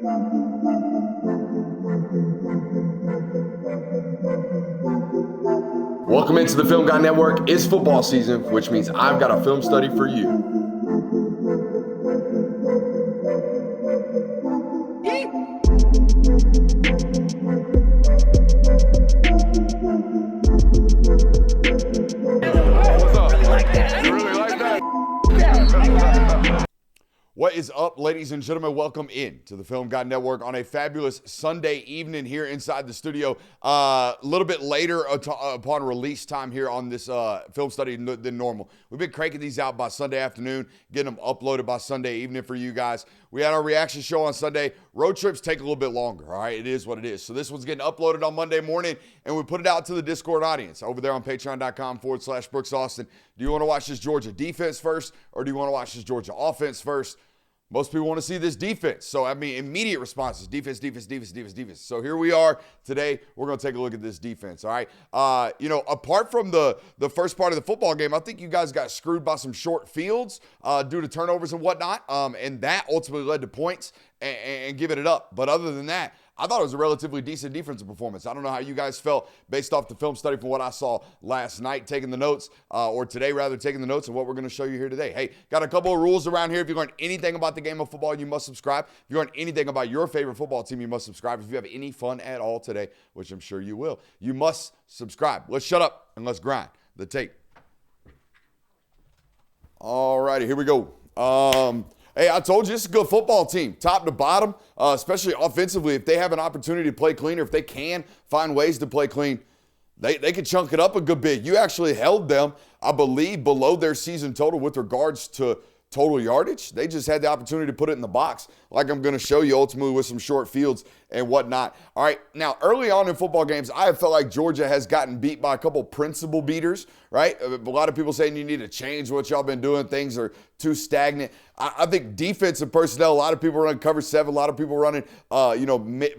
Welcome into the Film Guy Network. It's football season, which means I've got a film study for you. What's up? You really like that? What is up, ladies and gentlemen? Welcome in to the Film Guy Network on a fabulous Sunday evening here inside the studio. A little bit later upon release time here on this film study than normal. We've been cranking these out by Sunday afternoon, getting them uploaded by Sunday evening for you guys. We had our reaction show on Sunday. Road trips take a little bit longer, all right? It is what it is. So this one's getting uploaded on Monday morning, and we put it out to the Discord audience over there on patreon.com/Brooks Austin. Do you want to watch this Georgia defense first, or do you want to watch this Georgia offense first? Most people want to see this defense. So, I mean, immediate responses, defense. So here we are today. We're going to take a look at this defense, all right? Apart from the first part of the football game, I think you guys got screwed by some short fields due to turnovers and whatnot, and that ultimately led to points and giving it up. But other than that, I thought it was a relatively decent defensive performance. I don't know how you guys felt based off the film study from what I saw last night, taking the notes, or today rather, taking the notes of what we're going to show you here today. Hey, got a couple of rules around here. If you learned anything about the game of football, you must subscribe. If you learned anything about your favorite football team, you must subscribe. If you have any fun at all today, which I'm sure you will, you must subscribe. Let's shut up and let's grind the tape. All righty, here we go. Hey, I told you, it's a good football team, top to bottom, especially offensively. If they have an opportunity to play clean, or if they can find ways to play clean, they can chunk it up a good bit. You actually held them, I believe, below their season total with regards to total yardage. They just had the opportunity to put it in the box, like I'm going to show you ultimately with some short fields and whatnot. All right, now early on in football games, I have felt like Georgia has gotten beat by a couple principal beaters, right? A lot of people saying you need to change what y'all been doing. Things are too stagnant. I think defensive personnel, a lot of people running cover 7, a lot of people running,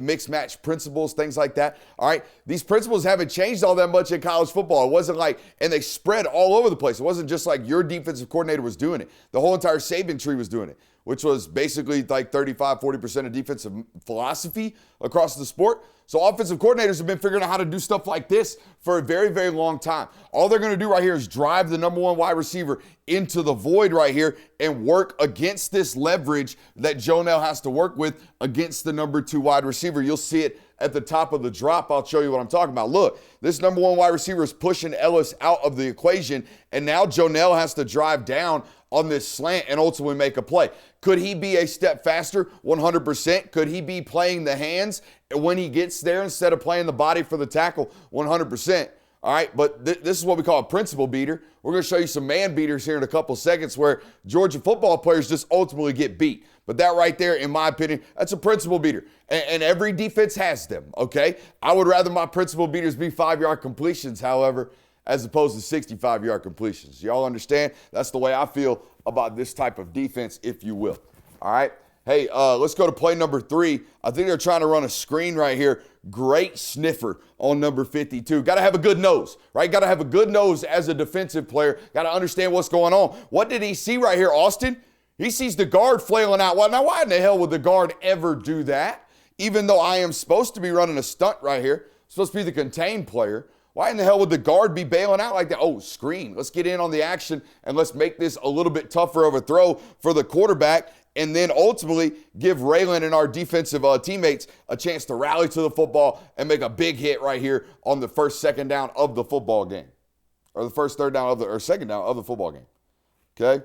mixed match principles, things like that. All right, these principles haven't changed all that much in college football. It wasn't like, and they spread all over the place. It wasn't just like your defensive coordinator was doing it. The whole entire Saban tree was doing it, which was basically like 35-40% of defensive philosophy across the sport. So offensive coordinators have been figuring out how to do stuff like this for a very, very long time. All they're going to do right here is drive the number one wide receiver into the void right here and work against this leverage that Jonell has to work with against the number 2 wide receiver. You'll see it at the top of the drop. I'll show you what I'm talking about. Look, this number 1 wide receiver is pushing Ellis out of the equation, and now Jonell has to drive down on this slant and ultimately make a play. Could he be a step faster? 100%. Could he be playing the hands when he gets there instead of playing the body for the tackle? 100%. All right, but this is what we call a principal beater. We're going to show you some man beaters here in a couple seconds where Georgia football players just ultimately get beat. But that right there, in my opinion, that's a principal beater. And every defense has them, okay? I would rather my principal beaters be 5-yard completions, however, as opposed to 65-yard completions. Y'all understand? That's the way I feel about this type of defense, if you will. All right? Hey, let's go to play number 3. I think they're trying to run a screen right here. Great sniffer on number 52. Got to have a good nose, right? Got to have a good nose as a defensive player. Got to understand what's going on. What did he see right here, Austin? He sees the guard flailing out. Well, now why in the hell would the guard ever do that? Even though I am supposed to be running a stunt right here, supposed to be the contained player. Why in the hell would the guard be bailing out like that? Oh, screen. Let's get in on the action and let's make this a little bit tougher of a throw for the quarterback, and then ultimately give Raylan and our defensive teammates a chance to rally to the football and make a big hit right here on the first, second down of the football game. Or the first, third down or second down of the football game. Okay?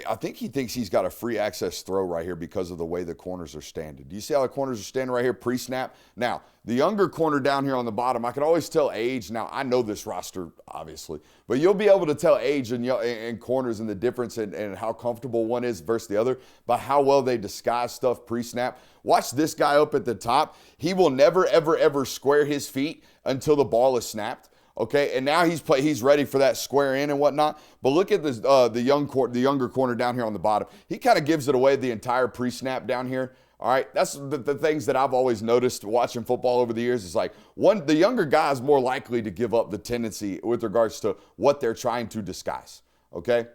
I think he thinks he's got a free access throw right here because of the way the corners are standing. Do you see how the corners are standing right here pre-snap? Now, the younger corner down here on the bottom, I can always tell age. Now, I know this roster, obviously, but you'll be able to tell age and corners and the difference and how comfortable one is versus the other by how well they disguise stuff pre-snap. Watch this guy up at the top. He will never, ever, ever square his feet until the ball is snapped. Okay, and now he's ready for that square in and whatnot. But look at the younger corner down here on the bottom. He kind of gives it away the entire pre-snap down here All right, that's the things that I've always noticed watching football over the years. Is like the younger guy is more likely to give up the tendency with regards to what they're trying to disguise. Okay,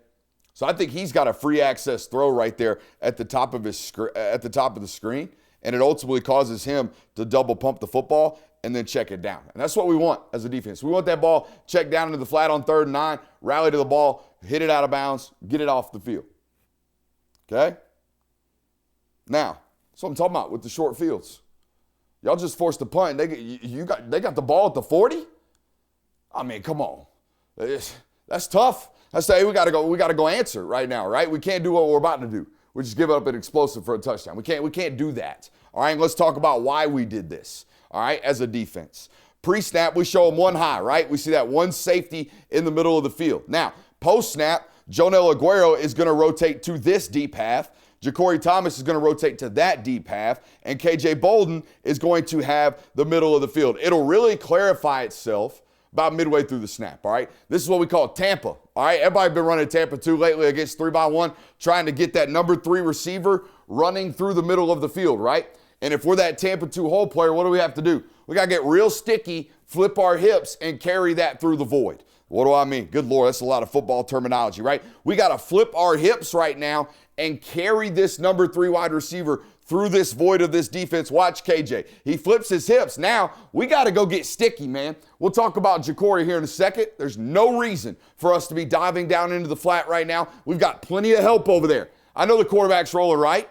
so I think he's got a free access throw right there at the top of the screen, and it ultimately causes him to double pump the football and then check it down. And that's what we want as a defense. We want that ball checked down into the flat on 3rd and 9, rally to the ball, hit it out of bounds, get it off the field. Okay, now. That's what I'm talking about with the short fields. Y'all just forced the punt. They got the ball at the 40? I mean, come on. That's tough. That's hey, we gotta go answer right now, right? We can't do what we're about to do. We just give up an explosive for a touchdown. We can't do that. All right, let's talk about why we did this. All right, as a defense. Pre-snap, we show them one high, right? We see that one safety in the middle of the field. Now, post-snap, Jonel Aguero is going to rotate to this deep half. Ja'Cory Thomas is going to rotate to that deep half, and KJ Bolden is going to have the middle of the field. It'll really clarify itself about midway through the snap, all right? This is what we call Tampa, all right? Everybody been running Tampa 2 lately against 3-by-1, trying to get that number 3 receiver running through the middle of the field, right? And if we're that Tampa 2 hole player, what do we have to do? We got to get real sticky, flip our hips, and carry that through the void. What do I mean? Good Lord, that's a lot of football terminology, right? We got to flip our hips right now and carry this number 3 wide receiver through this void of this defense. Watch KJ. He flips his hips. Now, we got to go get sticky, man. We'll talk about Ja'Cory here in a second. There's no reason for us to be diving down into the flat right now. We've got plenty of help over there. I know the quarterback's rolling right,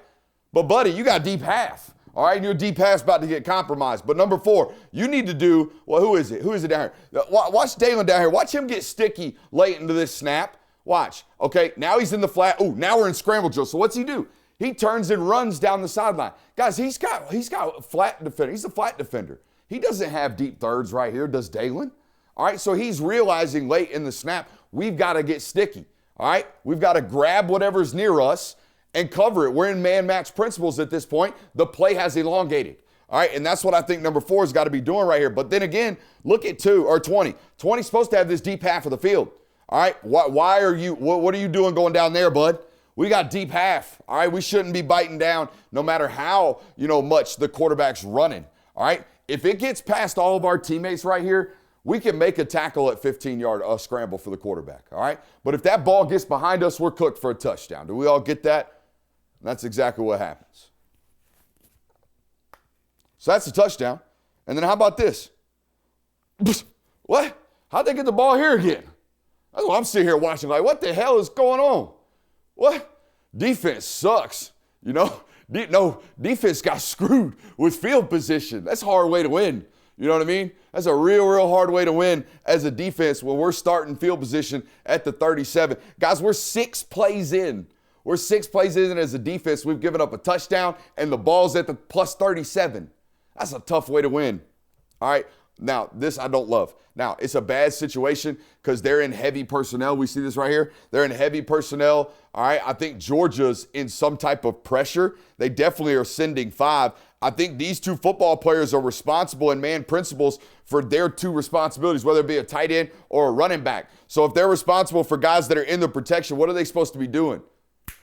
but, buddy, you got deep half. All right, your deep pass about to get compromised. But number 4, you need to do, well, who is it? Who is it down here? Watch Dalen down here. Watch him get sticky late into this snap. Watch. Okay, now he's in the flat. Oh, now we're in scramble drill. So what's he do? He turns and runs down the sideline. Guys, he's got a flat defender. He's a flat defender. He doesn't have deep thirds right here, does Dalen? All right, so he's realizing late in the snap, we've got to get sticky. All right, we've got to grab whatever's near us and cover it. We're in man-match principles at this point. The play has elongated. All right, and that's what I think number 4 has got to be doing right here. But then again, look at 20. 20's supposed to have this deep half of the field. All right, why are you, what are you doing going down there, bud? We got deep half. All right, we shouldn't be biting down no matter how, much the quarterback's running. All right, if it gets past all of our teammates right here, we can make a tackle at 15-yard scramble for the quarterback. All right, but if that ball gets behind us, we're cooked for a touchdown. Do we all get that? That's exactly what happens. So that's a touchdown. And then how about this? What? How'd they get the ball here again? That's what I'm sitting here watching like, what the hell is going on? What? Defense sucks. No, defense got screwed with field position. That's a hard way to win. You know what I mean? That's a real hard way to win as a defense when we're starting field position at the 37. Guys, we're 6 plays in. We're 6 plays in as a defense. We've given up a touchdown, and the ball's at the plus 37. That's a tough way to win. All right. Now, this I don't love. Now, it's a bad situation because they're in heavy personnel. We see this right here. They're in heavy personnel. All right. I think Georgia's in some type of pressure. They definitely are sending 5. I think these 2 football players are responsible in man principles for their 2 responsibilities, whether it be a tight end or a running back. So if they're responsible for guys that are in the protection, what are they supposed to be doing?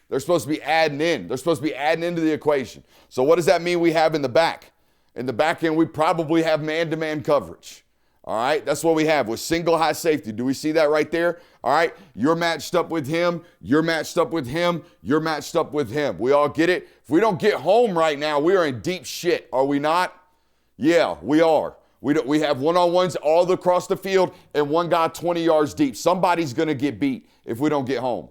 They're supposed to be adding in. They're supposed to be adding into the equation. So what does that mean we have in the back? In the back end, we probably have man-to-man coverage. All right, that's what we have with single high safety. Do we see that right there? All right, you're matched up with him. You're matched up with him. You're matched up with him. We all get it? If we don't get home right now, we are in deep shit, are we not? Yeah, we are. We have one-on-ones all across the field and one guy 20 yards deep. Somebody's going to get beat if we don't get home.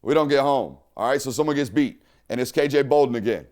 We don't get home. All right, so someone gets beat, and it's KJ Bolden again.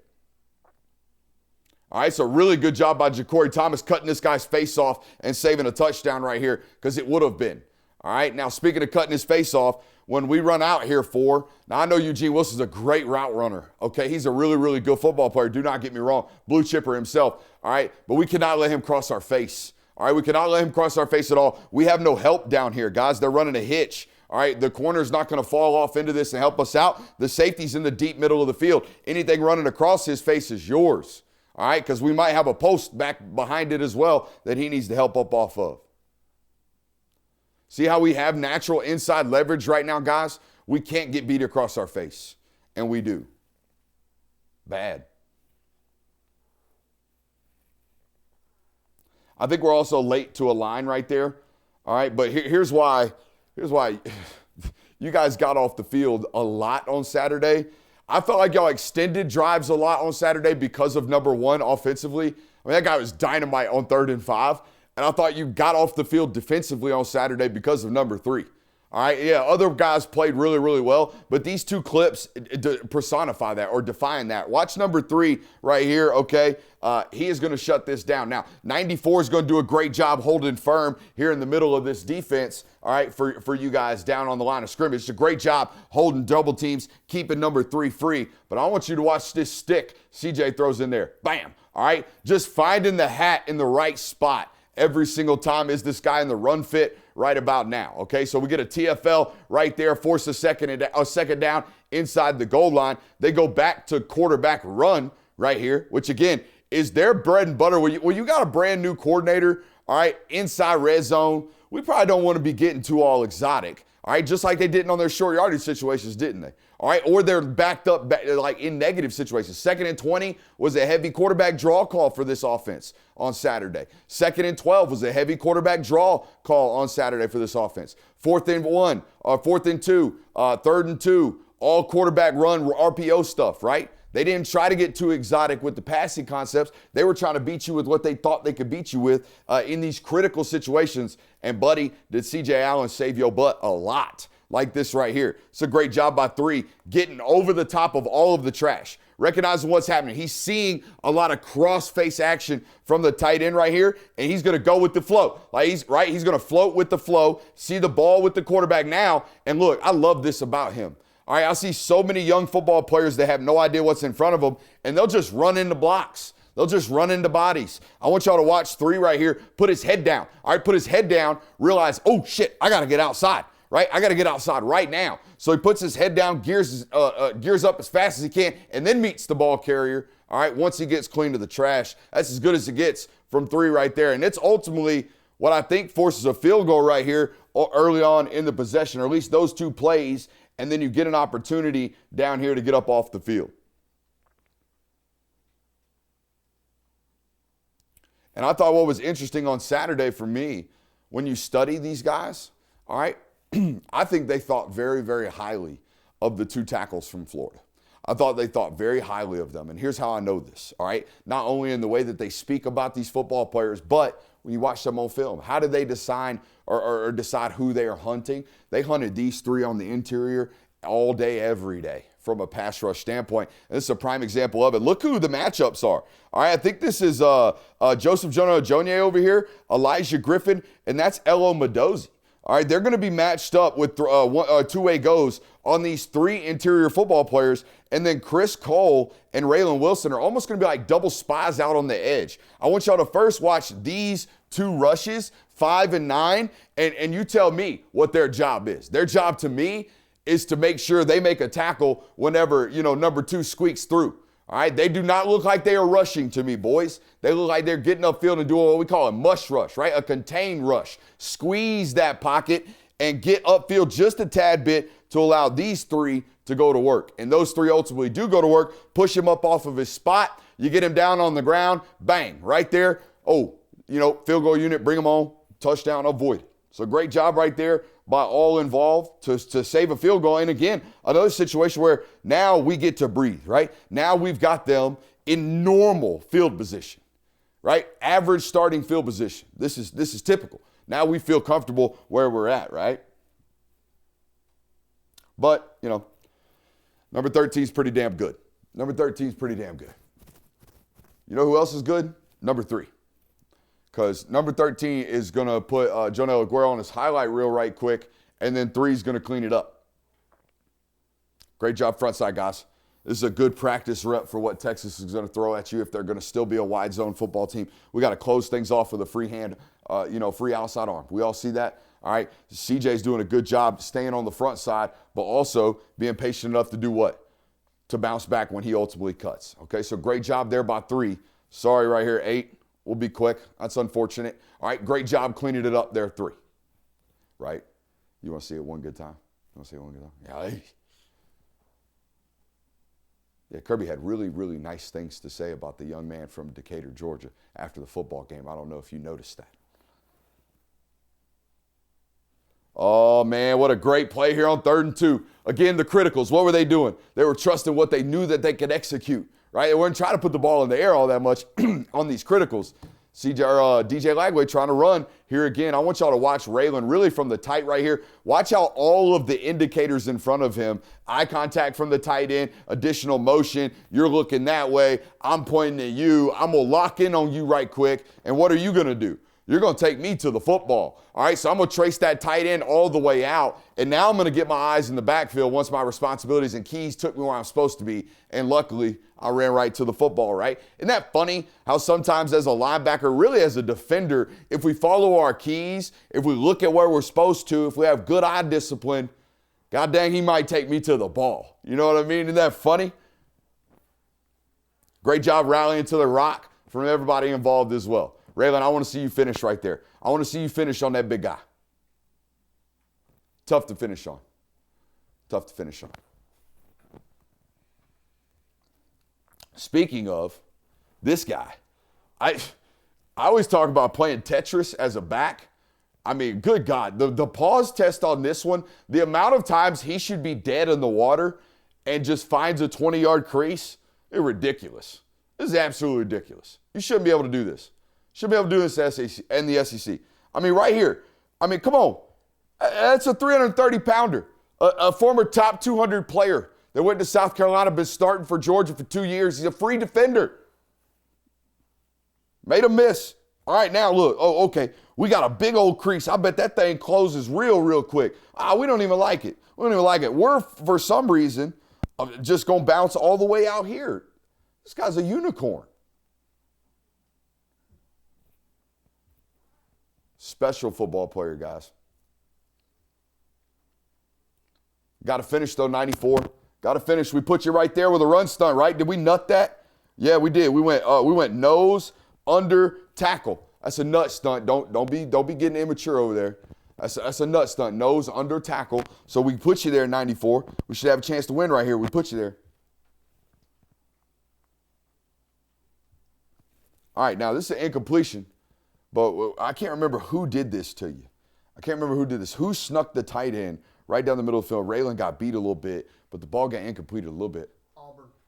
All right, so really good job by Ja'Cory Thomas cutting this guy's face off and saving a touchdown right here because it would have been. All right, now speaking of cutting his face off, when we run out here now I know Eugene Wilson's a great route runner, okay? He's a really good football player, do not get me wrong, blue chipper himself, all right? But we cannot let him cross our face, all right? We cannot let him cross our face at all. We have no help down here, guys. They're running a hitch. All right, the corner's not going to fall off into this and help us out. The safety's in the deep middle of the field. Anything running across his face is yours. All right, because we might have a post back behind it as well that he needs to help up off of. See how we have natural inside leverage right now, guys? We can't get beat across our face, and we do. Bad. I think we're also late to a line right there. All right, but here's why you guys got off the field a lot on Saturday. I felt like y'all extended drives a lot on Saturday because of number one offensively. I mean, that guy was dynamite on 3rd and 5. And I thought you got off the field defensively on Saturday because of number 3. All right, yeah, other guys played really, really well, but these two clips personify that or define that. Watch number 3 right here, okay? He is going to shut this down. Now, 94 is going to do a great job holding firm here in the middle of this defense, all right, for you guys down on the line of scrimmage. It's a great job holding double teams, keeping number 3 free. But I want you to watch this stick CJ throws in there. Bam, all right? Just finding the hat in the right spot every single time. Is this guy in the run fit right about now? Okay, so we get a TFL right there, force a second down inside the goal line. They go back to quarterback run right here, which again is their bread and butter. When you got a brand new coordinator, all right, inside red zone, we probably don't want to be getting too all exotic. All right, just like they didn't on their short yardage situations, didn't they? All right, or they're backed up like in negative situations. 2nd and 20 was a heavy quarterback draw call for this offense on Saturday. 2nd and 12 was a heavy quarterback draw call on Saturday for this offense. 4th and 1, 4th and 2, 3rd and 2, all quarterback run RPO stuff, right? They didn't try to get too exotic with the passing concepts. They were trying to beat you with what they thought they could beat you with in these critical situations. And, buddy, did C.J. Allen save your butt a lot like this right here. It's a great job by 3, getting over the top of all of the trash, recognizing what's happening. He's seeing a lot of cross-face action from the tight end right here, and he's going to go with the flow. Like he's going to float with the flow, see the ball with the quarterback now. And, look, I love this about him. All right, I see so many young football players that have no idea what's in front of them, and they'll just run into blocks. They'll just run into bodies. I want y'all to watch 3 right here. Put his head down. All right, put his head down. Realize, oh, shit, I got to get outside, right? I got to get outside right now. So he puts his head down, gears up as fast as he can, and then meets the ball carrier. All right, once he gets clean to the trash. That's as good as it gets from 3 right there. And it's ultimately what I think forces a field goal right here early on in the possession, or at least those 2 plays, and then you get an opportunity down here to get up off the field. And I thought what was interesting on Saturday for me, when you study these guys, all right, I think they thought very, very highly of the 2 tackles from Florida. I thought they thought very highly of them. And here's how I know this, all right? Not only in the way that they speak about these football players, but when you watch them on film. How did they decide or decide who they are hunting? They hunted these 3 on the interior all day, every day from a pass rush standpoint. And this is a prime example of it. Look who the matchups are. All right, I think this is Joseph Jonah-Ojonye over here, Elijah Griffin, and that's Elo Madozi. All right, they're going to be matched up with 2-way goes on these 3 interior football players, and then Chris Cole and Raylan Wilson are almost going to be like double spies out on the edge. I want y'all to first watch these 2 rushes, 5 and 9, and you tell me what their job is. Their job to me is to make sure they make a tackle whenever, number 2 squeaks through. All right, they do not look like they are rushing to me, boys. They look like they're getting upfield and doing what we call a mush rush, right? A contained rush. Squeeze that pocket and get upfield just a tad bit to allow these 3 to go to work. And those 3 ultimately do go to work, push him up off of his spot. You get him down on the ground, bang, right there. Oh, field goal unit, bring him on, touchdown, avoid it. So great job right there by all involved to save a field goal. And again, another situation where now we get to breathe, right? Now we've got them in normal field position, right? Average starting field position. This is typical. Now we feel comfortable where we're at, right? But, number 13 is pretty damn good. Number 13 is pretty damn good. You know who else is good? Number 3. Because number 13 is going to put Jonah Aguero on his highlight reel right quick, and then 3 is going to clean it up. Great job front side, guys. This is a good practice rep for what Texas is going to throw at you if they're going to still be a wide zone football team. We got to close things off with a free hand, free outside arm. We all see that? All right, CJ's doing a good job staying on the front side, but also being patient enough to do what? To bounce back when he ultimately cuts. Okay, so great job there by 3. Sorry right here, 8. We'll be quick. That's unfortunate. All right, great job cleaning it up there, 3. Right? You want to see it one good time? You want to see it one good time? Yeah. Yeah, Kirby had really, really nice things to say about the young man from Decatur, Georgia, after the football game. I don't know if you noticed that. Oh, man, what a great play here on 3rd and 2. Again, the criticals, what were they doing? They were trusting what they knew that they could execute, right? They weren't trying to put the ball in the air all that much on these criticals. DJ Lagway trying to run here again. I want y'all to watch Raylan really from the tight right here. Watch how all of the indicators in front of him, eye contact from the tight end, additional motion. You're looking that way. I'm pointing at you. I'm going to lock in on you right quick. And what are you going to do? You're going to take me to the football. All right, so I'm going to trace that tight end all the way out. And now I'm going to get my eyes in the backfield once my responsibilities and keys took me where I'm supposed to be. And luckily, I ran right to the football, right? Isn't that funny how sometimes as a linebacker, really as a defender, if we follow our keys, if we look at where we're supposed to, if we have good eye discipline, God dang, he might take me to the ball. You know what I mean? Isn't that funny? Great job rallying to the rock from everybody involved as well. Raylan, I want to see you finish right there. I want to see you finish on that big guy. Tough to finish on. Tough to finish on. Speaking of this guy, I always talk about playing Tetris as a back. I mean, good God, the pause test on this one, the amount of times he should be dead in the water and just finds a 20-yard crease, it's ridiculous. This is absolutely ridiculous. You shouldn't be able to do this. Should be able to do this in the SEC. I mean, right here. I mean, come on. That's a 330-pounder, a former top 200 player that went to South Carolina, been starting for Georgia for 2 years. He's a free defender. Made a miss. All right, now look. Oh, okay. We got a big old crease. I bet that thing closes real quick. We don't even like it. We don't even like it. We're, for some reason, just going to bounce all the way out here. This guy's a unicorn. Special football player, guys. Got to finish, though, 94. Got to finish. We put you right there with a run stunt, right? Did we nut that? Yeah, we did. We went nose, under, tackle. That's a nut stunt. Don't be getting immature over there. That's a nut stunt. Nose, under, tackle. So we put you there in 94. We should have a chance to win right here. We put you there. All right, now this is an incompletion. But I can't remember who did this to you. I can't remember who did this. Who snuck the tight end right down the middle of the field? Raylan got beat a little bit, but the ball got incompleted a little bit.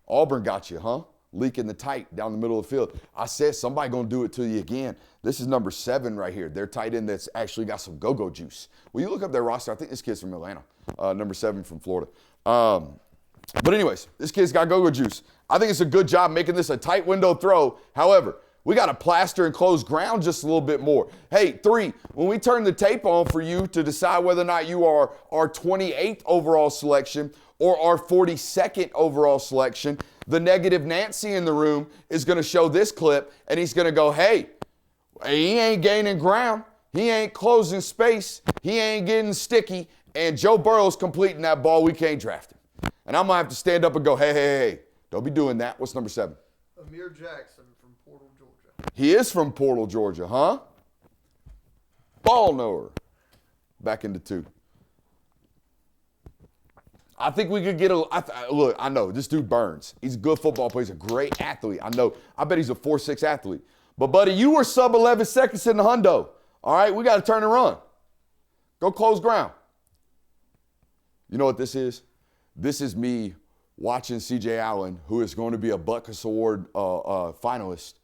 Auburn got you, huh? Leaking the tight down the middle of the field. I said somebody going to do it to you again. This is number 7 right here. Their tight end that's actually got some go-go juice. Will you look up their roster? I think this kid's from Atlanta. Number 7 from Florida. But anyways, this kid's got go-go juice. I think it's a good job making this a tight window throw. However, we got to plaster and close ground just a little bit more. Hey, 3, when we turn the tape on for you to decide whether or not you are our 28th overall selection or our 42nd overall selection, the negative Nancy in the room is going to show this clip, and he's going to go, hey, he ain't gaining ground. He ain't closing space. He ain't getting sticky, and Joe Burrow's completing that ball. We can't draft him. And I'm going to have to stand up and go, hey, don't be doing that. What's number 7? Amir Jackson from Portal, Georgia. He is from Portal, Georgia, huh? Ball knower. Back into 2. I think we could get look, I know, this dude burns. He's a good football player. He's a great athlete. I know. I bet he's a 4.6 athlete. But, buddy, you were sub 11 seconds in the hundo. All right, we got to turn and run. Go close ground. You know what this is? This is me watching C.J. Allen, who is going to be a Butkus Award finalist.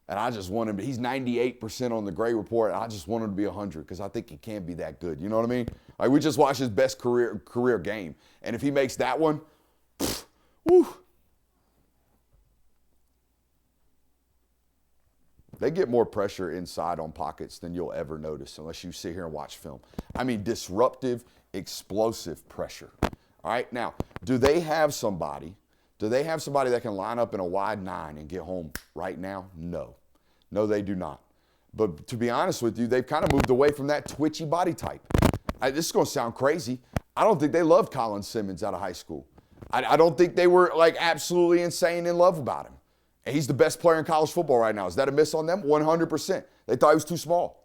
And I just want him to, he's 98% on the grade report. I just want him to be 100 because I think he can be that good. You know what I mean? Like, we just watched his best career game. And if he makes that one, whew. They get more pressure inside on pockets than you'll ever notice unless you sit here and watch film. I mean, disruptive, explosive pressure. All right, now, do they have somebody that can line up in a wide 9 and get home right now? No. No, they do not. But to be honest with you, they've kind of moved away from that twitchy body type. This is going to sound crazy. I don't think they loved Colin Simmons out of high school. I don't think they were like absolutely insane in love about him. And he's the best player in college football right now. Is that a miss on them? 100%. They thought he was too small.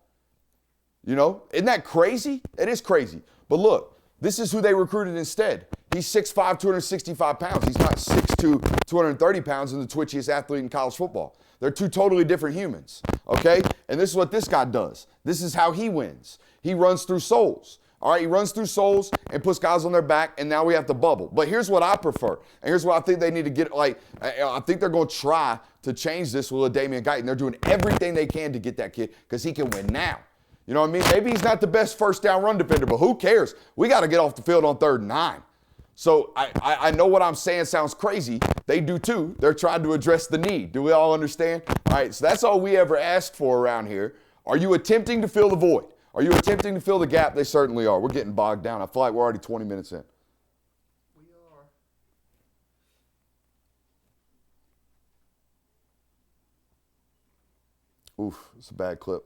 You know, isn't that crazy? It is crazy. But look, this is who they recruited instead. He's 6'5", 265 pounds. He's not 6'3", 230 pounds, and the twitchiest athlete in college football. They're two totally different humans, okay? And this is what this guy does. This is how he wins. He runs through souls. All right, he runs through souls and puts guys on their back, and now we have to bubble. But here's what I prefer, and here's what I think they need to get. I think they're going to try to change this with Damian Guyton. They're doing everything they can to get that kid because he can win now. You know what I mean? Maybe he's not the best first down run defender, but who cares? We got to get off the field on 3rd and 9. So I know what I'm saying sounds crazy. They do too. They're trying to address the need. Do we all understand? All right, so that's all we ever asked for around here. Are you attempting to fill the void? Are you attempting to fill the gap? They certainly are. We're getting bogged down. I feel like we're already 20 minutes in. We are. Oof, it's a bad clip.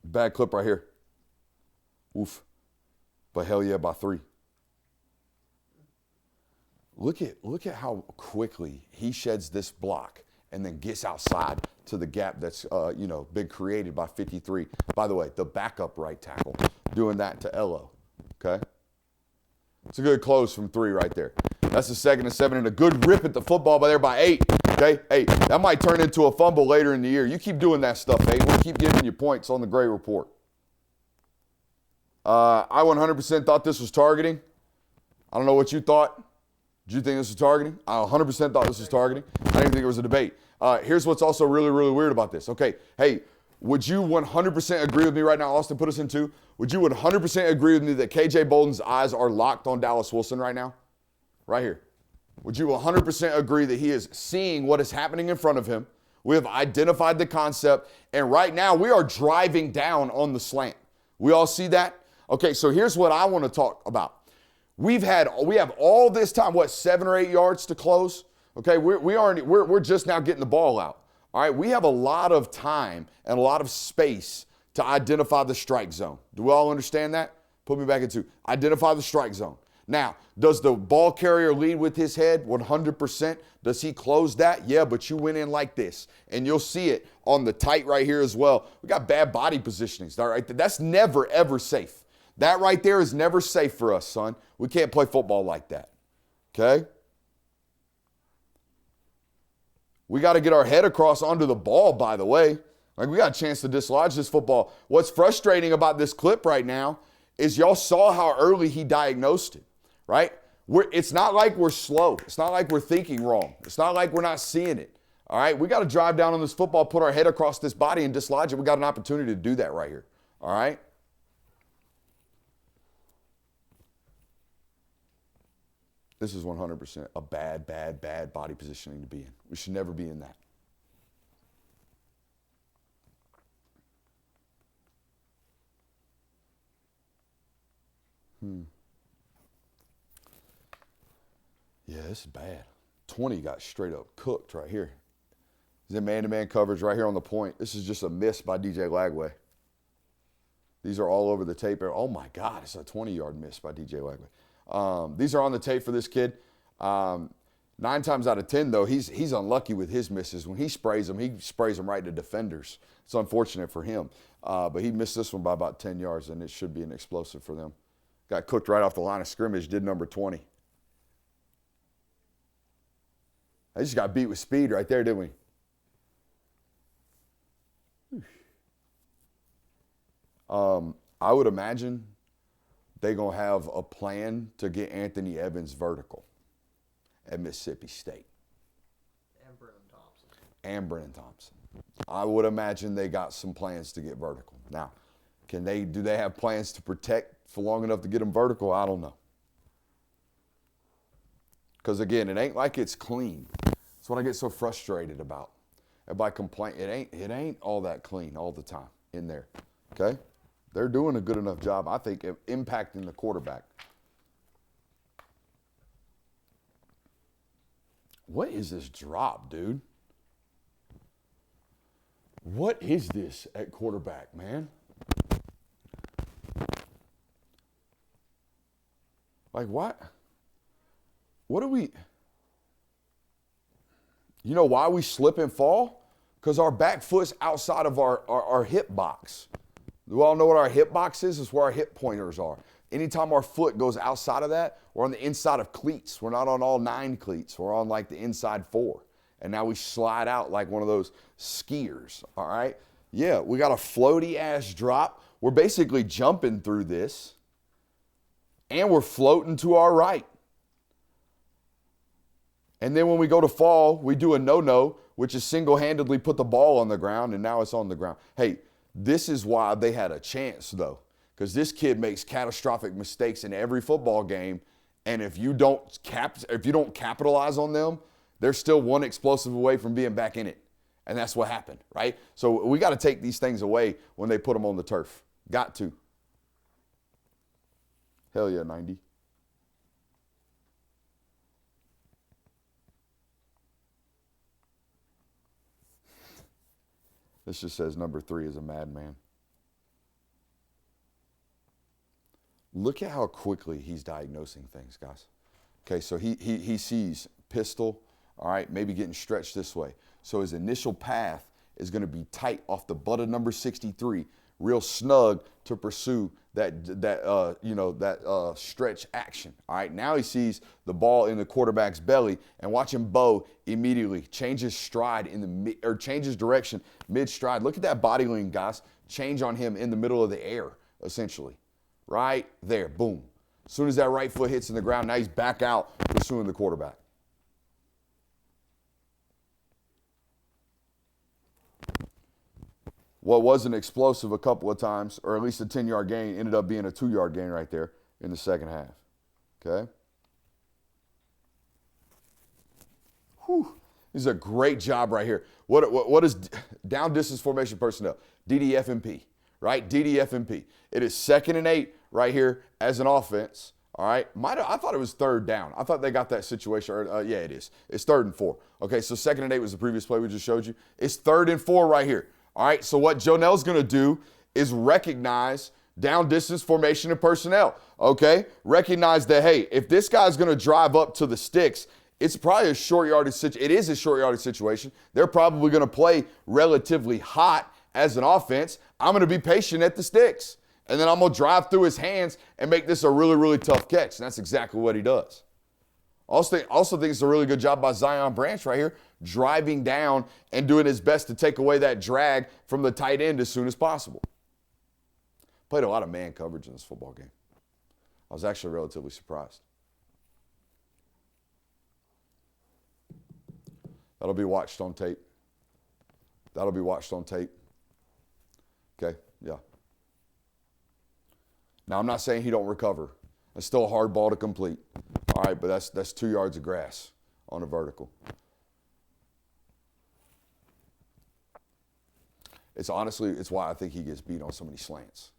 Bad clip right here. Oof. But hell yeah, by 3. Look at how quickly he sheds this block and then gets outside to the gap that's been created by 53. By the way, the backup right tackle doing that to Elo. Okay, it's a good close from 3 right there. That's a 2nd and 7 and a good rip at the football by 8. Okay, hey, that might turn into a fumble later in the year. You keep doing that stuff, hey. We'll keep giving you points on the grade report. I 100% thought this was targeting. I don't know what you thought. Did you think this was targeting? I 100% thought this was targeting. I didn't think it was a debate. Here's what's also really, really weird about this. Okay, hey, would you 100% agree with me right now? Austin, put us in 2. Would you 100% agree with me that KJ Bolden's eyes are locked on Dallas Wilson right now? Right here. Would you 100% agree that he is seeing what is happening in front of him? We have identified the concept, and right now we are driving down on the slant. We all see that? Okay, so here's what I want to talk about. We have all this time, 7 or 8 yards to close? Okay, we're just now getting the ball out. All right, we have a lot of time and a lot of space to identify the strike zone. Do we all understand that? Put me back into identify the strike zone. Now, does the ball carrier lead with his head 100%? Does he close that? Yeah, but you went in like this, and you'll see it on the tight right here as well. We got bad body positionings. All right, that's never, ever safe. That right there is never safe for us, son. We can't play football like that, okay? We got to get our head across onto the ball, by the way. Like, we got a chance to dislodge this football. What's frustrating about this clip right now is y'all saw how early he diagnosed it, right? It's not like we're slow. It's not like we're thinking wrong. It's not like we're not seeing it, all right? We got to drive down on this football, put our head across this body, and dislodge it. We got an opportunity to do that right here, all right? This is 100% a bad body positioning to be in. We should never be in that. Yeah, this is bad. 20 got straight up cooked right here. He's in man-to-man coverage right here on the point. This is just a miss by DJ Lagway. These are all over the tape. Oh, my God, it's a 20-yard miss by DJ Lagway. These are on the tape for this kid. 9 times out of 10, though, he's unlucky with his misses. When he sprays them right to defenders. It's unfortunate for him. But he missed this one by about 10 yards, and it should be an explosive for them. Got cooked right off the line of scrimmage, did number 20. They just got beat with speed right there, didn't we? I would imagine they're going to have a plan to get Anthony Evans vertical at Mississippi State. And Brennan Thompson. I would imagine they got some plans to get vertical. Now, do they have plans to protect for long enough to get them vertical? I don't know. Because, again, it ain't like it's clean. That's what I get so frustrated about. Everybody complain, it ain't all that clean all the time in there, okay? They're doing a good enough job, I think, of impacting the quarterback. What is this drop, dude? What is this at quarterback, man? Like, what? What do we... You know why we slip and fall? Because our back foot's outside of our hip box. Do we all know what our hip box is? It's where our hip pointers are. Anytime our foot goes outside of that, we're on the inside of cleats. We're not on all 9 cleats. We're on like the inside 4. And now we slide out like one of those skiers, all right? Yeah, we got a floaty ass drop. We're basically jumping through this, and we're floating to our right. And then when we go to fall, we do a no-no, which is single-handedly put the ball on the ground, and now it's on the ground. Hey, this is why they had a chance, though, because this kid makes catastrophic mistakes in every football game, and if you don't capitalize on them, they're still one explosive away from being back in it. And that's what happened, right? So we got to take these things away when they put them on the turf. Got to. Hell yeah, 90. This just says number 3 is a madman. Look at how quickly he's diagnosing things, guys. Okay, so he sees pistol, all right, maybe getting stretched this way. So his initial path is going to be tight off the butt of number 63, real snug to pursue that stretch action. All right, now he sees the ball in the quarterback's belly, and watch him bow immediately. Change his stride change his direction mid-stride. Look at that body lean, guys. Change on him in the middle of the air, essentially. Right there, boom. As soon as that right foot hits in the ground, now he's back out pursuing the quarterback. What was an explosive a couple of times, or at least a 10-yard gain, ended up being a 2-yard gain right there in the second half. Okay? Whew. This is a great job right here. What is down distance formation personnel? DDFMP, right? DDFMP. It is 2nd and 8 right here as an offense. All right. I thought it was 3rd down. I thought they got that situation. Yeah, it is. It's 3rd and 4. Okay, so 2nd and 8 was the previous play we just showed you. It's 3rd and 4 right here. All right, so what Jonell's going to do is recognize down distance formation and personnel, okay? Recognize that, hey, if this guy's going to drive up to the sticks, it's probably a short yardage situation. It is a short yardage situation. They're probably going to play relatively hot as an offense. I'm going to be patient at the sticks, and then I'm going to drive through his hands and make this a really, really tough catch, and that's exactly what he does. Also think it's a really good job by Zion Branch right here, driving down and doing his best to take away that drag from the tight end as soon as possible. Played a lot of man coverage in this football game. I was actually relatively surprised. That'll be watched on tape. Okay, yeah. Now, I'm not saying he don't recover. It's still a hard ball to complete. All right, but that's 2 yards of grass on a vertical. It's why I think he gets beat on so many slants.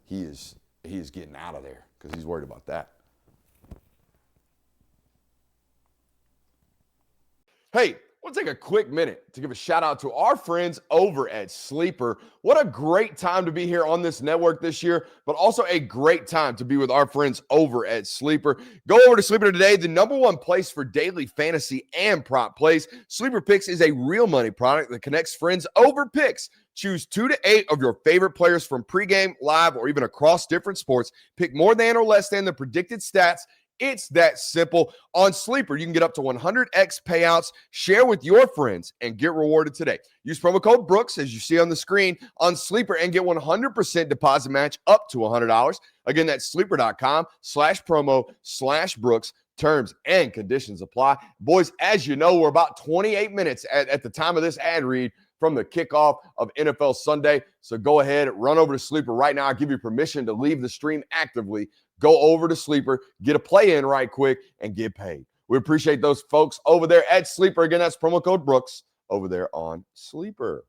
He is getting out of there because he's worried about that. Hey, I want to take a quick minute to give a shout out to our friends over at Sleeper. What a great time to be here on this network this year, but also a great time to be with our friends over at Sleeper. Go over to Sleeper today, the #1 place for daily fantasy and prop plays. Sleeper Picks is a real money product that connects friends over picks. Choose 2 to 8 of your favorite players from pregame, live, or even across different sports. Pick more than or less than the predicted stats. It's that simple. On Sleeper, you can get up to 100x payouts, share with your friends, and get rewarded today. Use promo code Brooks, as you see on the screen, on Sleeper and get 100% deposit match up to $100. Again, that's sleeper.com/promo/Brooks. Terms and conditions apply. Boys, as you know, we're about 28 minutes at the time of this ad read from the kickoff of NFL Sunday. So go ahead, run over to Sleeper right now. I'll give you permission to leave the stream actively. Go over to Sleeper, get a play in right quick, and get paid. We appreciate those folks over there at Sleeper. Again, that's promo code Brooks over there on Sleeper.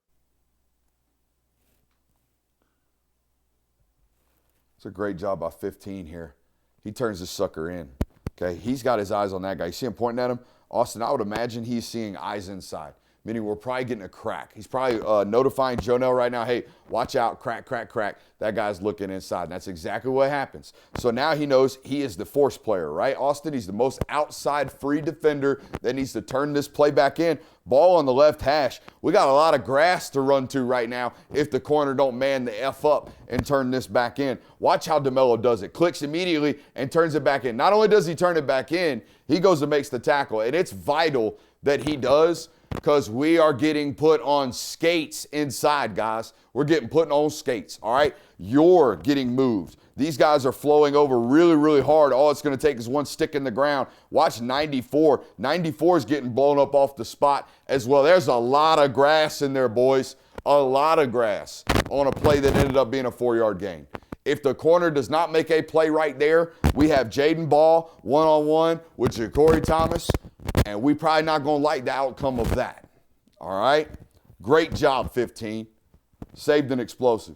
It's a great job by 15 here. He turns this sucker in. Okay, he's got his eyes on that guy. You see him pointing at him? Austin, I would imagine he's seeing eyes inside. meaning we're probably getting a crack. He's probably notifying Jonell right now, hey, watch out, crack, crack, crack. That guy's looking inside. And that's exactly what happens. So now he knows he is the force player, right, Austin? He's the most outside free defender that needs to turn this play back in. Ball on the left hash. We got a lot of grass to run to right now if the corner don't man the F up and turn this back in. Watch how DeMello does it. Clicks immediately and turns it back in. Not only does he turn it back in, he goes and makes the tackle. And it's vital that he does because we are getting put on skates inside, guys. We're getting put on skates, all right? You're getting moved. These guys are flowing over really, really hard. All it's going to take is one stick in the ground. Watch 94. 94 is getting blown up off the spot as well. There's a lot of grass in there, boys. A lot of grass on a play that ended up being a 4-yard gain. If the corner does not make a play right there, we have Jaden Ball one-on-one with Ja'Cory Thomas, and we probably not going to like the outcome of that. All right? Great job, 15. Saved an explosive.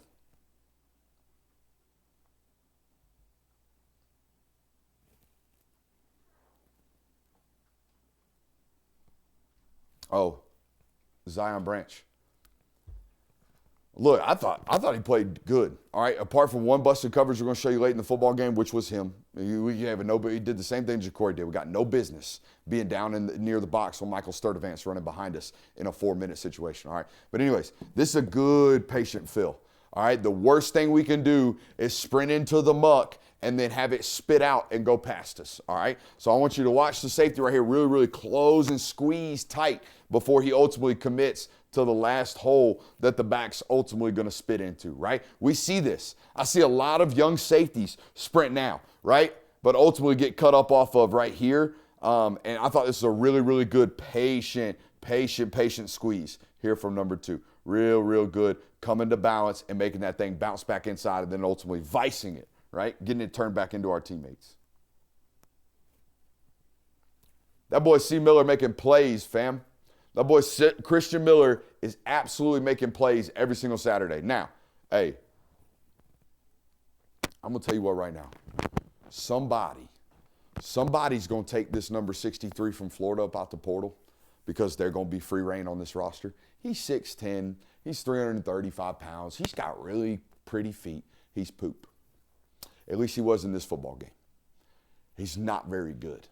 Oh, Zion Branch. Look, I thought he played good. All right, apart from one busted coverage we're going to show you late in the football game, which was him. We have nobody. He did the same thing Ja'Cory did. We got no business being down near the box when Michael Sturdivant's running behind us in a 4-minute situation. All right, but anyways, this is a good patient fill. All right, the worst thing we can do is sprint into the muck and then have it spit out and go past us, all right? So I want you to watch the safety right here really, really close and squeeze tight before he ultimately commits to the last hole that the back's ultimately going to spit into, right? We see this. I see a lot of young safeties sprint now, right? But ultimately get cut up off of right here. And I thought this was a really, really good patient squeeze here from number 2. Real good. Coming to balance and making that thing bounce back inside and then ultimately vicing it, right? Getting it turned back into our teammates. That boy C. Miller making plays, fam. That boy Christian Miller is absolutely making plays every single Saturday. Now, hey, I'm going to tell you what right now. Somebody's going to take this number 63 from Florida up out the portal because they're going to be free reign on this roster. He's 6'10". He's 335 pounds. He's got really pretty feet. He's poop. At least he was in this football game. He's not very good.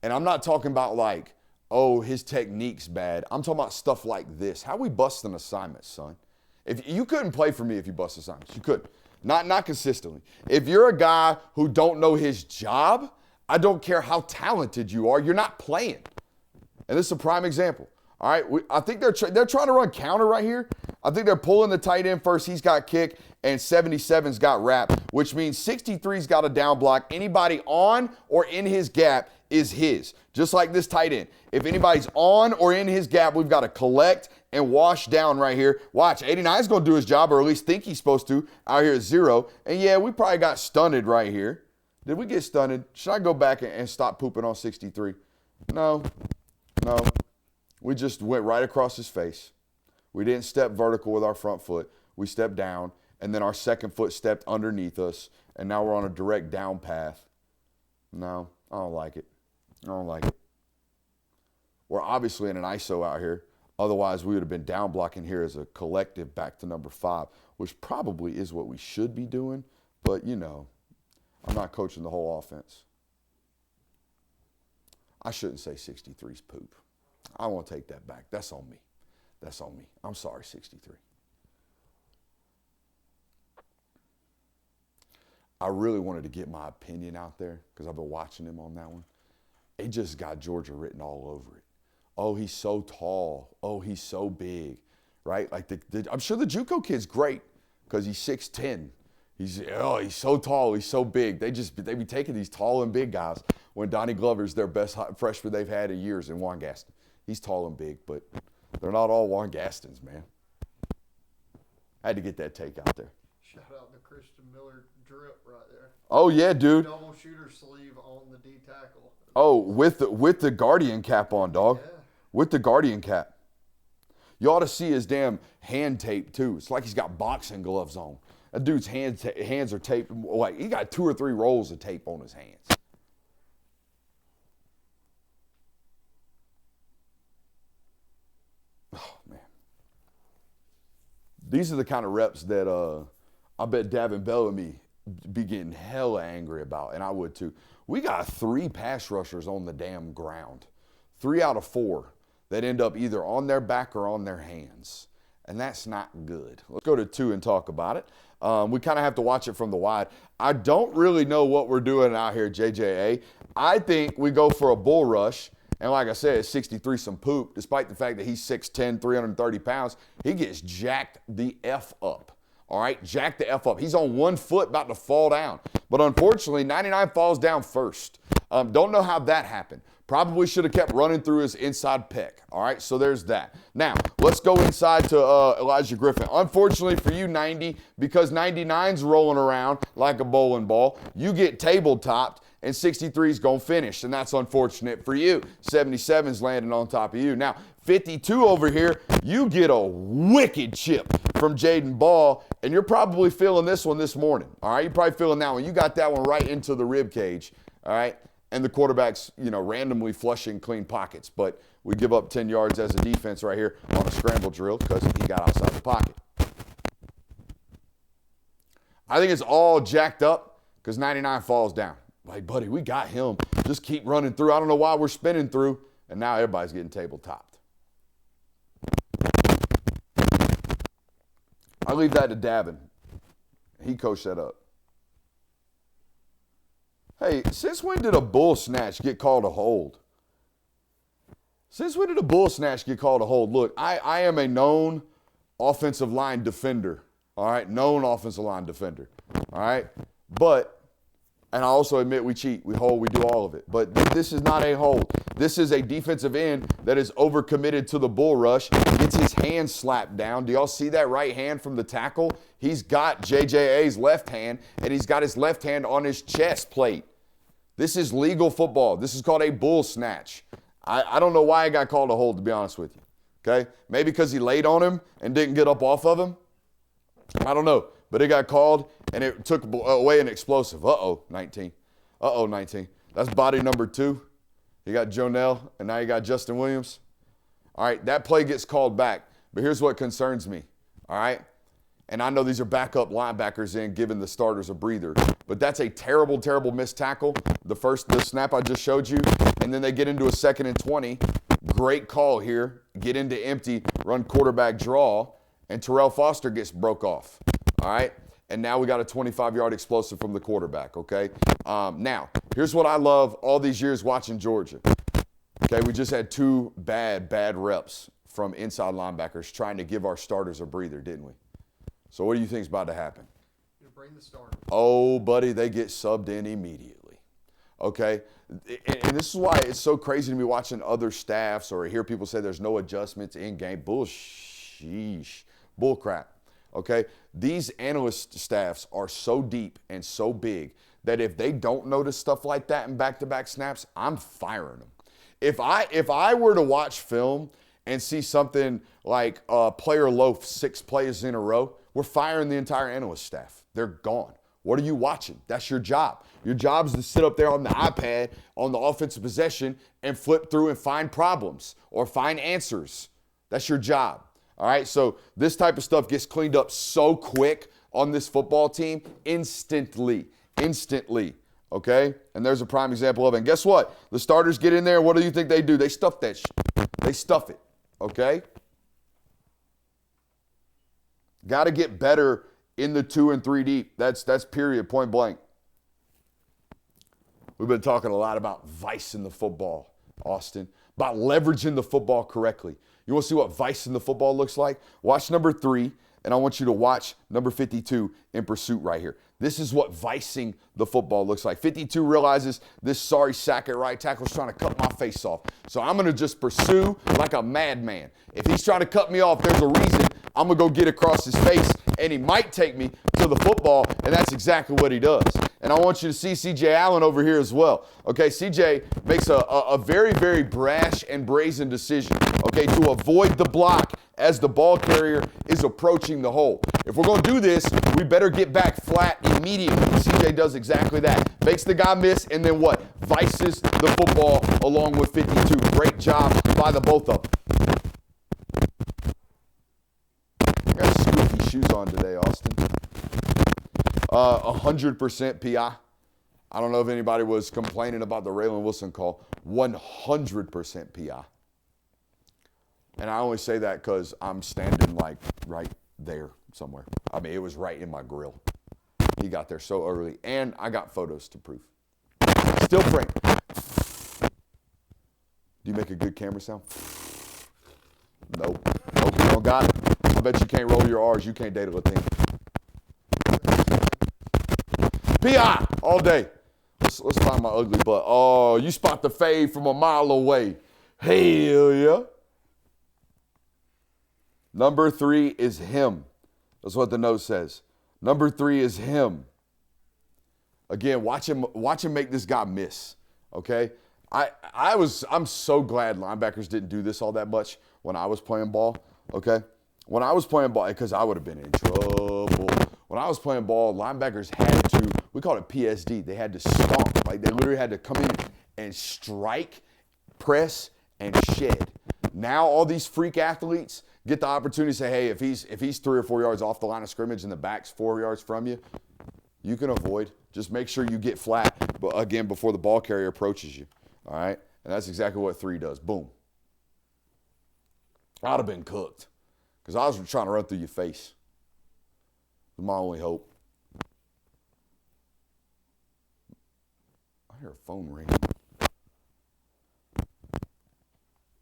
And I'm not talking about like, oh, his technique's bad. I'm talking about stuff like this. How we busting assignments, son? If you couldn't play for me if you bust assignments. You couldn't. Not consistently. If you're a guy who don't know his job, I don't care how talented you are, you're not playing. And this is a prime example. All right, I think they're trying to run counter right here. I think they're pulling the tight end first. He's got kick, and 77's got wrap, which means 63's got a down block. Anybody on or in his gap is his, just like this tight end. If anybody's on or in his gap, we've got to collect and wash down right here. Watch, 89's going to do his job, or at least think he's supposed to, out here at 0. And yeah, we probably got stunted right here. Did we get stunted? Should I go back and stop pooping on 63? No. We just went right across his face. We didn't step vertical with our front foot. We stepped down, and then our second foot stepped underneath us, and now we're on a direct down path. No, I don't like it. We're obviously in an ISO out here. Otherwise, we would have been down blocking here as a collective back to number 5, which probably is what we should be doing. But, you know, I'm not coaching the whole offense. I shouldn't say 63's poop. I won't take that back. That's on me. I'm sorry, 63. I really wanted to get my opinion out there because I've been watching him on that one. It just got Georgia written all over it. Oh, he's so tall. Oh, he's so big, right? Like I'm sure the JUCO kid's great because he's 6'10". He's so tall. He's so big. They be taking these tall and big guys when Donnie Glover's their best freshman they've had in years in Juan Gaston. He's tall and big, but they're not all Juan Gastons, man. I had to get that take out there. Shout out to Christian Miller drip right there. Oh, yeah, dude. Double shooter sleeve on the D tackle. Oh, with the Guardian cap on, dog. Yeah. With the Guardian cap. You ought to see his damn hand tape, too. It's like he's got boxing gloves on. That dude's hands are taped. Like, he got 2 or 3 rolls of tape on his hands. these are the kind of reps that I bet Davin Bellamy be getting hella angry about, and I would too. We got 3 pass rushers on the damn ground. 3 out of 4 that end up either on their back or on their hands. And that's not good. Let's go to 2 and talk about it. We kind of have to watch it from the wide. I don't really know what we're doing out here, JJA. I think we go for a bull rush. And like I said, 63 some poop. Despite the fact that he's 6'10", 330 pounds, he gets jacked the F up. All right, jack the F up. He's on 1 foot about to fall down. But unfortunately, 99 falls down first. Don't know how that happened. Probably should have kept running through his inside pec. All right, so there's that. Now, let's go inside to Elijah Griffin. Unfortunately for you, 90, because 99's rolling around like a bowling ball, you get table-topped, and 63's going to finish, and that's unfortunate for you. 77's landing on top of you. Now, 52 over here, you get a wicked chip from Jaden Ball, and you're probably feeling this one this morning. All right, you're probably feeling that one. You got that one right into the rib cage. All right, and the quarterback's, randomly flushing clean pockets, but we give up 10 yards as a defense right here on a scramble drill because he got outside the pocket. I think it's all jacked up because 99 falls down. Like, buddy, we got him. Just keep running through. I don't know why we're spinning through, and now everybody's getting table-topped. I leave that to Davin. He coached that up. Hey, since when did a bull snatch get called a hold? Since when did a bull snatch get called a hold? Look, I am a known offensive line defender. All right, known offensive line defender. All right, and I also admit we cheat, we hold, we do all of it. But this is not a hold. This is a defensive end that is overcommitted to the bull rush, gets his hand slapped down. Do y'all see that right hand from the tackle? He's got JJA's left hand, and he's got his left hand on his chest plate. This is legal football. This is called a bull snatch. I don't know why it got called a hold, to be honest with you. Okay? Maybe because he laid on him and didn't get up off of him. I don't know. But it got called, and it took away an explosive. 19. 19. That's body number 2. You got Jonell, and now you got Justin Williams. All right, that play gets called back. But here's what concerns me. All right? And I know these are backup linebackers in, giving the starters a breather. But that's a terrible, terrible missed tackle. The snap I just showed you. And then they get into a 2nd and 20. Great call here. Get into empty, run quarterback draw. And Terrell Foster gets broke off. All right? And now we got a 25-yard explosive from the quarterback, okay? Now, here's what I love all these years watching Georgia. Okay, we just had 2 bad reps from inside linebackers trying to give our starters a breather, didn't we? So what do you think is about to happen? You bring the starter. Oh, buddy, they get subbed in immediately. Okay? And this is why it's so crazy to me watching other staffs or hear people say there's no adjustments in game. Bull crap. Okay? These analyst staffs are so deep and so big that if they don't notice stuff like that in back-to-back snaps, I'm firing them. If I were to watch film and see something like a player loaf 6 plays in a row, we're firing the entire analyst staff. They're gone. What are you watching? That's your job. Your job is to sit up there on the iPad on the offensive possession and flip through and find problems or find answers. That's your job. All right, so this type of stuff gets cleaned up so quick on this football team, instantly, okay? And there's a prime example of it. And guess what? The starters get in there, what do you think they do? They stuff that shit. They stuff it, okay? Got to get better in the 2 and 3 deep. That's period, point blank. We've been talking a lot about vice in the football, Austin, about leveraging the football correctly. You want to see what vice in the football looks like? Watch number 3, and I want you to watch number 52 in pursuit right here. This is what vicing the football looks like. 52 realizes this sorry sack at right tackle is trying to cut my face off. So I'm going to just pursue like a madman. If he's trying to cut me off, there's a reason I'm going to go get across his face, and he might take me to the football, and that's exactly what he does. And I want you to see C.J. Allen over here as well. Okay, C.J. makes a very, very brash and brazen decision, okay, to avoid the block as the ball carrier is approaching the hole. If we're going to do this, we better get back flat immediately. C.J. does exactly that. Makes the guy miss, and then what? Vices the football along with 52. Great job by the both of them. got squeaky shoes on today, Austin. 100% PI. I don't know if anybody was complaining about the Raylan Wilson call. 100% PI. And I only say that because I'm standing like right there somewhere. I mean, it was right in my grill. He got there so early. And I got photos to prove. Still Frank. Do you make a good camera sound? Nope. Nope, you don't got it. I bet you can't roll your R's. You can't date a Latina. PI all day. Let's find my ugly butt. Oh, you spot the fade from a mile away. Hell yeah. Number 3 is him. That's what the note says. Number 3 is him. Again, watch him make this guy miss. Okay? I'm so glad linebackers didn't do this all that much when I was playing ball. Okay? When I was playing ball, because I would have been in trouble. When I was playing ball, linebackers had to, we called it PSD. They had to stomp. Like they literally had to come in and strike, press, and shed. Now all these freak athletes get the opportunity to say, hey, if he's 3 or 4 yards off the line of scrimmage and the back's 4 yards from you, you can avoid. Just make sure you get flat, but again, before the ball carrier approaches you. All right? And that's exactly what 3 does. Boom. I'd have been cooked because I was trying to run through your face. It was my only hope. I hear a phone ringing.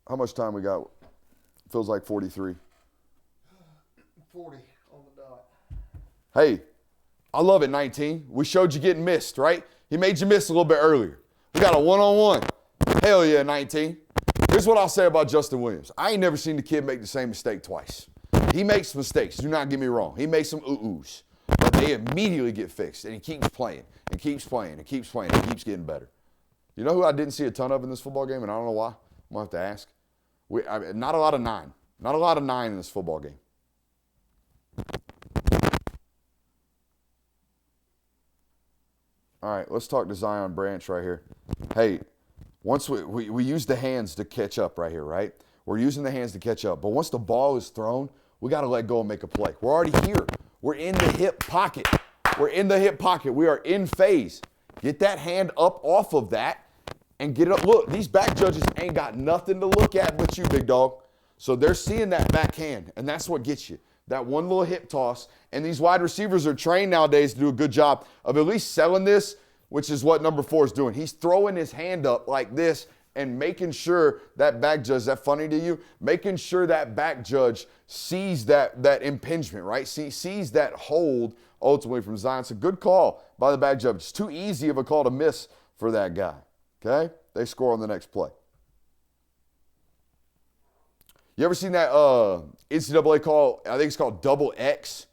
How much time we got? Feels like 43. 40 on the dot. Hey, I love it, 19. We showed you getting missed, right? He made you miss a little bit earlier. We got a one-on-one. Hell yeah, 19. Here's what I'll say about Justin Williams. I ain't never seen the kid make the same mistake twice. He makes mistakes. Do not get me wrong. He makes some ooh-oohs. But they immediately get fixed, and he keeps playing and keeps playing and keeps playing and keeps getting better. You know who I didn't see a ton of in this football game, and I don't know why? I'm going to have to ask. Not a lot of 9. Not a lot of 9 in this football game. All right, let's talk to Zion Branch right here. Hey, once we use the hands to catch up right here, right? We're using the hands to catch up. But once the ball is thrown, we got to let go and make a play. We're already here. We're in the hip pocket. We're in the hip pocket. We are in phase. Get that hand up off of that and get it up. Look, these back judges ain't got nothing to look at but you, big dog. So they're seeing that back hand, and that's what gets you. That one little hip toss. And these wide receivers are trained nowadays to do a good job of at least selling this, which is what number 4 is doing. He's throwing his hand up like this and making sure that back judge, is that funny to you? Making sure that back judge sees that impingement, right? Sees that hold ultimately from Zion. It's a good call by the back judge. It's too easy of a call to miss for that guy, okay? They score on the next play. You ever seen that NCAA call, I think it's called double X,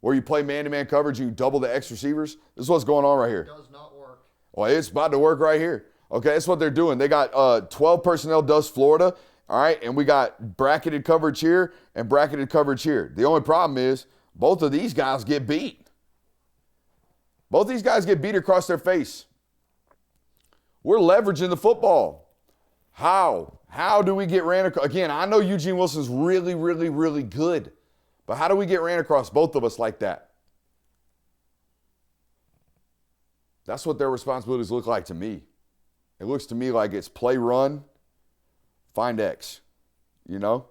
where you play man-to-man coverage, you double the X receivers? This is what's going on right here. It does not work. Well, it's about to work right here. Okay, that's what they're doing. They got 12 personnel does Florida, all right, and we got bracketed coverage here and bracketed coverage here. The only problem is both of these guys get beat. Both these guys get beat across their face. We're leveraging the football. How? How do we get ran across? Again, I know Eugene Wilson's really, really, really good, but how do we get ran across, both of us, like that? That's what their responsibilities look like to me. It looks to me like it's play, run, find X, you know?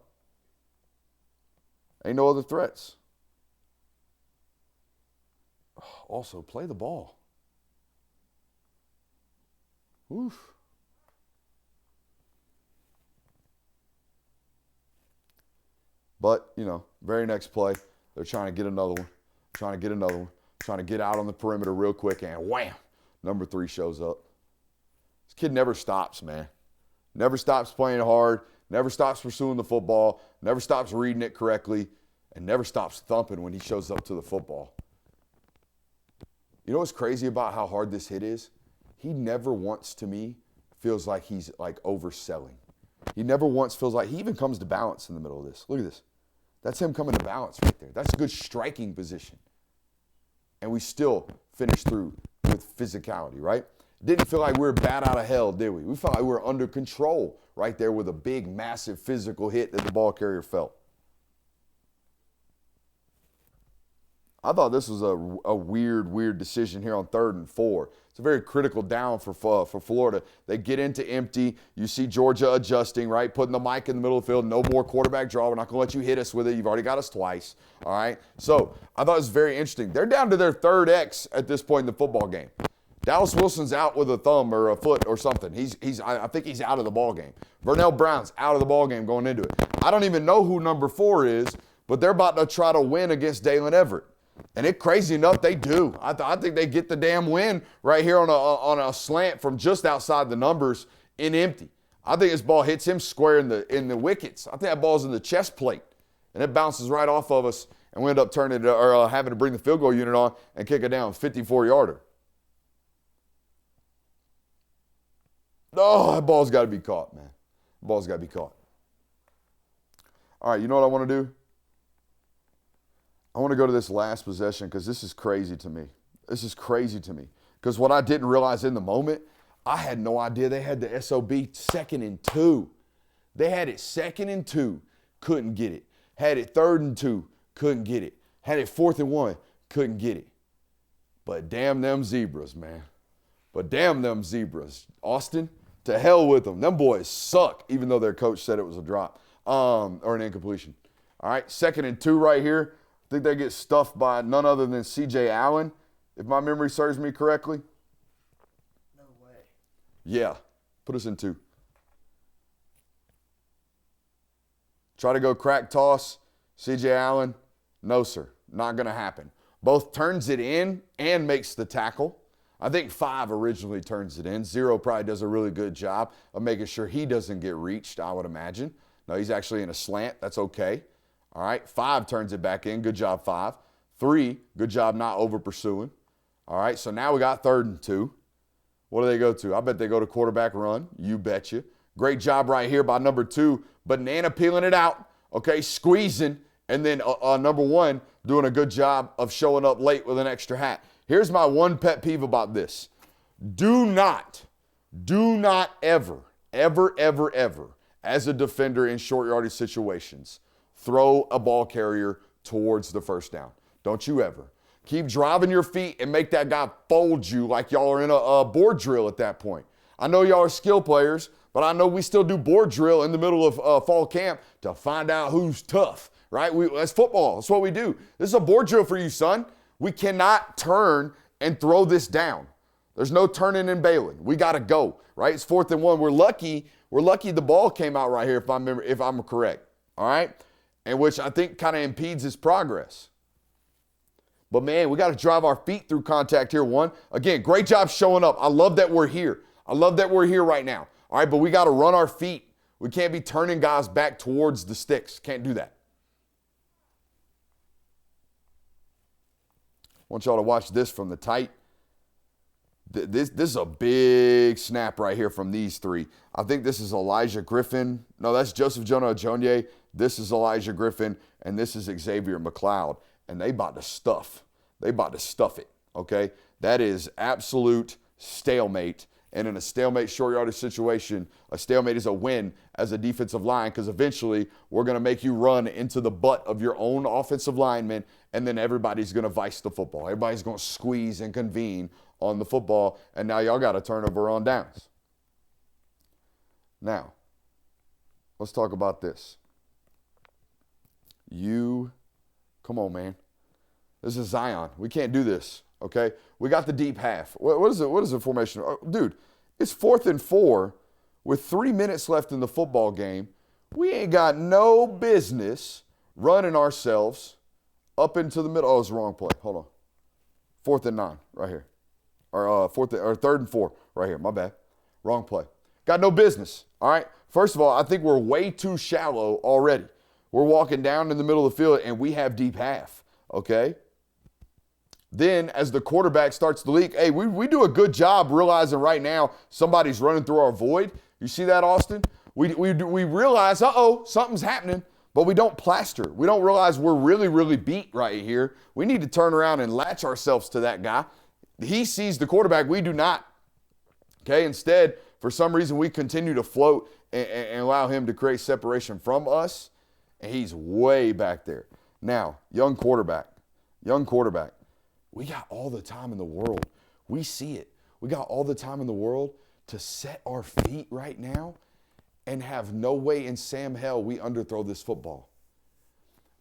Ain't no other threats. Also, play the ball. Oof. But, you know, very next play, they're trying to get another one, trying to get out on the perimeter real quick, and wham, number 3 shows up. This kid never stops, man. Never stops playing hard, never stops pursuing the football, never stops reading it correctly, and never stops thumping when he shows up to the football. You know what's crazy about how hard this hit is? He never once, to me, feels like he's like overselling. He never once feels like, he even comes to balance in the middle of this. Look at this. That's him coming to balance right there. That's a good striking position. And we still finish through with physicality, right? Didn't feel like we were bat out of hell, did we? We felt like we were under control right there with a big, massive physical hit that the ball carrier felt. I thought this was a weird decision here on 3rd and 4. It's a very critical down for Florida. They get into empty. You see Georgia adjusting, right? Putting the mic in the middle of the field. No more quarterback draw. We're not going to let you hit us with it. You've already got us twice, all right? So I thought it was very interesting. They're down to their 3rd X at this point in the football game. Dallas Wilson's out with a thumb or a foot or something. I think he's out of the ball game. Vernell Brown's out of the ball game going into it. I don't even know who number 4 is, but they're about to try to win against Dalen Everett. And it crazy enough, they do. I think they get the damn win right here on a slant from just outside the numbers in empty. I think this ball hits him square in the wickets. I think that ball's in the chest plate, and it bounces right off of us, and we end up turning it or having to bring the field goal unit on and kick it down 54-yarder. Oh, that ball's got to be caught, man. The ball's got to be caught. All right, you know what I want to do? I want to go to this last possession because this is crazy to me. This is crazy to me. Because what I didn't realize in the moment, I had no idea they had the SOB 2nd and 2. They had it 2nd and 2, couldn't get it. Had it 3rd and 2, couldn't get it. Had it 4th and 1, couldn't get it. But damn them zebras, man. But damn them zebras. Austin, to hell with them. Them boys suck, even though their coach said it was a drop or an incompletion. All right, 2nd and 2 right here. I think they get stuffed by none other than C.J. Allen, if my memory serves me correctly. No way. Yeah, put us in 2. Try to go crack toss. C.J. Allen, no, sir, not going to happen. Both turns it in and makes the tackle. I think 5 originally turns it in. 0 probably does a really good job of making sure he doesn't get reached, I would imagine. No, he's actually in a slant. That's okay. All right, 5 turns it back in. Good job, 5. 3, good job not over pursuing. All right, so now we got 3rd and 2. What do they go to? I bet they go to quarterback run. You betcha. Great job right here by number 2. Banana peeling it out, okay, squeezing, and then number 1 doing a good job of showing up late with an extra hat. Here's my one pet peeve about this. Do not ever, as a defender in short yardage situations, throw a ball carrier towards the first down. Don't you ever. Keep driving your feet and make that guy fold you like y'all are in a board drill at that point. I know y'all are skill players, but I know we still do board drill in the middle of fall camp to find out who's tough, right? That's football. That's what we do. This is a board drill for you, son. We cannot turn and throw this down. There's no turning and bailing. We got to go, right? It's 4th and 1. We're lucky the ball came out right here if I'm correct, all right? And which I think kind of impedes his progress. But, man, we got to drive our feet through contact here, 1. Again, great job showing up. I love that we're here. I love that we're here right now. All right, but we got to run our feet. We can't be turning guys back towards the sticks. Can't do that. I want y'all to watch this from the tight. This is a big snap right here from these 3. I think this is Elijah Griffin. No, that's Joseph Jonah Ajonye. This is Elijah Griffin, and this is Xavier McLeod. And they about to stuff. They about to stuff it, okay? That is absolute stalemate. And in a stalemate short yardage situation, a stalemate is a win as a defensive line because eventually we're going to make you run into the butt of your own offensive lineman, and then everybody's going to vice the football. Everybody's going to squeeze and convene on the football, and now y'all got a turnover on downs. Now, let's talk about this. Come on, man. This is Zion. We can't do this, okay? We got the deep half. What is it? What is the formation? Oh, dude, it's 4th and 4 with 3 minutes left in the football game. We ain't got no business running ourselves up into the middle. Oh, it's the wrong play. Hold on. 4th and 9 right here. Or 3rd and 4 right here. My bad. Wrong play. Got no business, all right? First of all, I think we're way too shallow already. We're walking down in the middle of the field, and we have deep half, okay? Then, as the quarterback starts to leak, hey, we do a good job realizing right now somebody's running through our void. You see that, Austin? We realize, something's happening, but we don't plaster. We don't realize we're really, really beat right here. We need to turn around and latch ourselves to that guy. He sees the quarterback. We do not, okay? Instead, for some reason, we continue to float and allow him to create separation from us. And he's way back there. Now, young quarterback. young quarterback. We got all the time in the world. We see it. We got all the time in the world to set our feet right now and have no way in Sam hell we underthrow this football.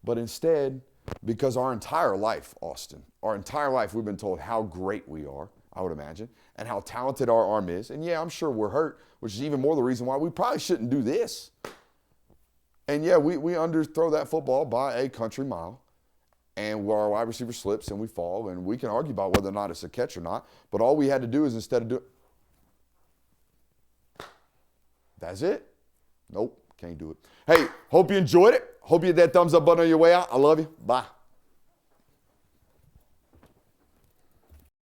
But instead, because our entire life, Austin, our entire life we've been told how great we are, I would imagine, and how talented our arm is. And yeah, I'm sure we're hurt, which is even more the reason why we probably shouldn't do this. And yeah, we underthrow that football by a country mile. And our wide receiver slips and we fall, and we can argue about whether or not it's a catch or not. But all we had to do is instead of doing, that's it. Nope, can't do it. Hey, hope you enjoyed it. Hope you hit that thumbs up button on your way out. I love you. Bye.